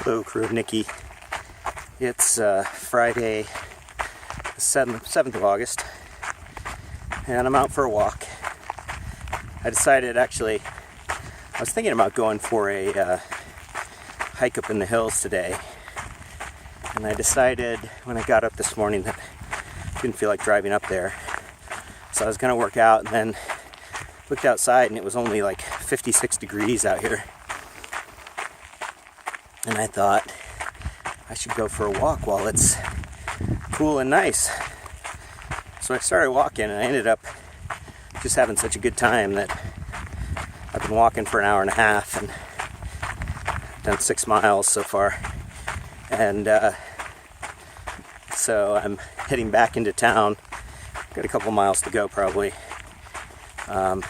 Hello, crew of Nikki. It's Friday, the 7th of August, and I'm out for a walk. I decided, actually, I was thinking about going for a hike up in the hills today, and I decided when I got up this morning that I didn't feel like driving up there. So I was going to work out, and then looked outside, and it was only like 56 degrees out here. And I thought I should go for a walk while it's cool and nice. So I started walking, and I ended up just having such a good time that I've been walking for an hour and a half and done 6 miles so far. And so I'm heading back into town. Got a couple miles to go probably. But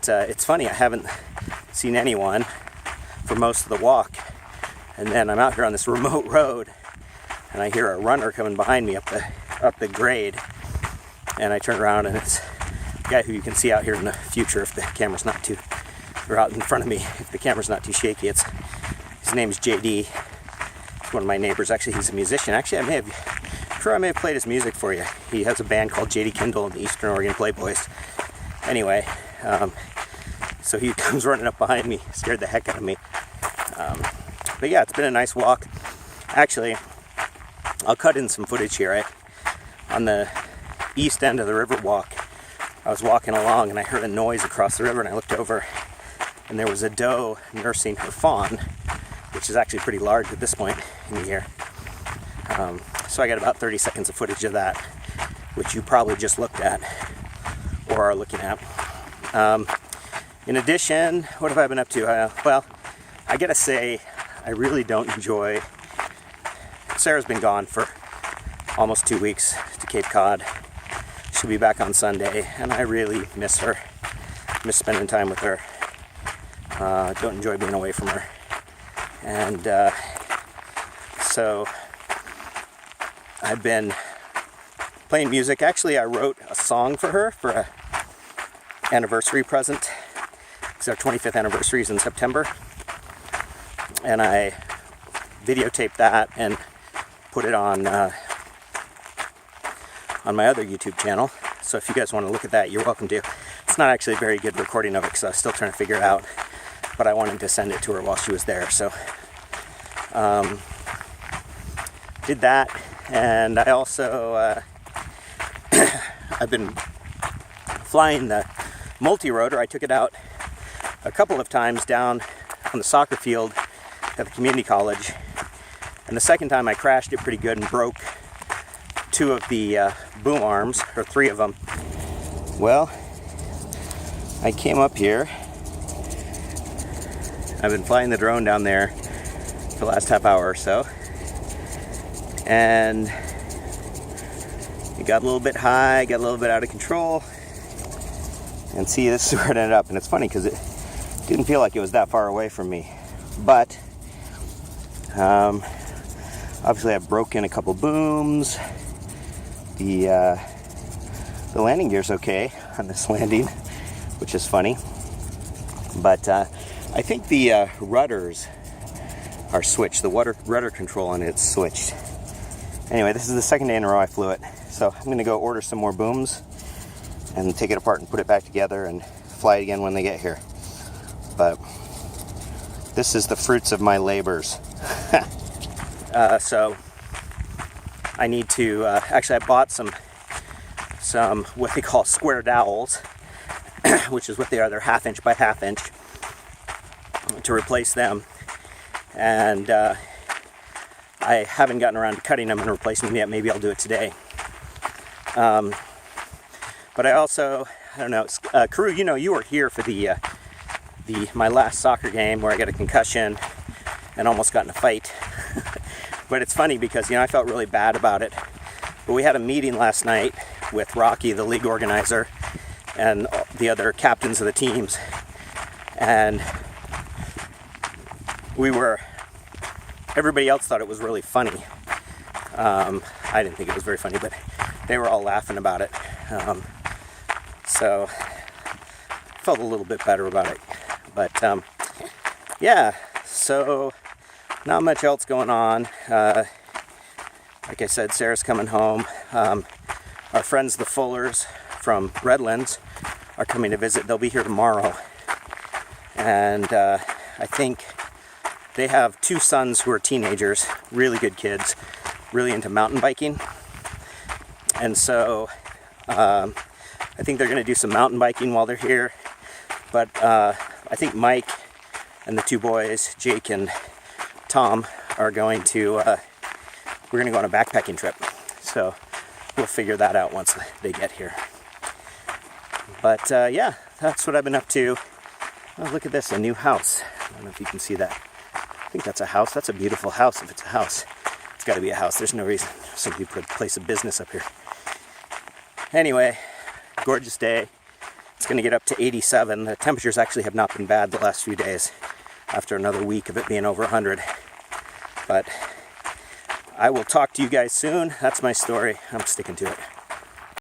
it's funny, I haven't seen anyone for most of the walk, and then I'm out here on this remote road and I hear a runner coming behind me up the grade, and I turn around and it's a guy who you can see out here in the future if the camera's not too, or out in front of me if the camera's not too shaky. His name is JD. He's one of my neighbors. Actually, he's a musician. Actually, I may have played his music for you. He has a band called JD Kindle and the Eastern Oregon Playboys. Anyway, so he comes running up behind me, scared the heck out of me. But yeah, it's been a nice walk. Actually, I'll cut in some footage here. On the east end of the river walk, I was walking along and I heard a noise across the river, and I looked over and there was a doe nursing her fawn, which is actually pretty large at this point in the year. So I got about 30 seconds of footage of that, which you probably just looked at or are looking at. In addition, what have I been up to? Well, I gotta say, I really don't enjoy... Sarah's been gone for almost 2 weeks to Cape Cod. She'll be back on Sunday, and I really miss her. Miss spending time with her. Don't enjoy being away from her. And so I've been playing music. Actually, I wrote a song for her for an anniversary present. It's our 25th anniversary is in September. And I videotaped that and put it on my other YouTube channel. So if you guys want to look at that, you're welcome to. It's not actually a very good recording of it because I was still trying to figure it out. But I wanted to send it to her while she was there. So did that. And I also I've been flying the multi-rotor. I took it out a couple of times down on the soccer field at the community college, and the second time I crashed it pretty good and broke 2 of the boom arms, or 3 of them. Well, I came up here. I've been flying the drone down there for the last half hour or so, and it got a little bit high, got a little bit out of control, and see, this is where it ended up. And it's funny because it didn't feel like it was that far away from me, but obviously I've broken a couple booms. The landing gear's okay on this landing, which is funny, but I think the rudders are switched. The rudder control on it's switched. Anyway, this is the second day in a row I flew it, so I'm gonna go order some more booms and take it apart and put it back together and fly it again when they get here. But this is the fruits of my labors. So I need to actually, I bought some what they call square dowels, which is what they are. They're 1/2 inch by 1/2 inch, to replace them. And I haven't gotten around to cutting them and replacing them yet. Maybe I'll do it today. But I also, I don't know, crew, you were here for my last soccer game where I got a concussion and almost got in a fight. But it's funny because, I felt really bad about it. But we had a meeting last night with Rocky, the league organizer, and the other captains of the teams. And everybody else thought it was really funny. I didn't think it was very funny, but they were all laughing about it. So I felt a little bit better about it. But yeah, so not much else going on. Like I said, Sarah's coming home. Our friends, the Fullers from Redlands, are coming to visit. They'll be here tomorrow. And I think they have 2 sons who are teenagers, really good kids, really into mountain biking. And so I think they're going to do some mountain biking while they're here. But I think Mike and the 2 boys, Jake and Tom, are going to, we're going to go on a backpacking trip. So we'll figure that out once they get here. But yeah, that's what I've been up to. Oh, look at this, a new house. I don't know if you can see that. I think that's a house. That's a beautiful house if it's a house. It's got to be a house. There's no reason somebody put a place of business up here. Anyway, gorgeous day. It's going to get up to 87. The temperatures actually have not been bad the last few days after another week of it being over 100. But I will talk to you guys soon. That's my story. I'm sticking to it.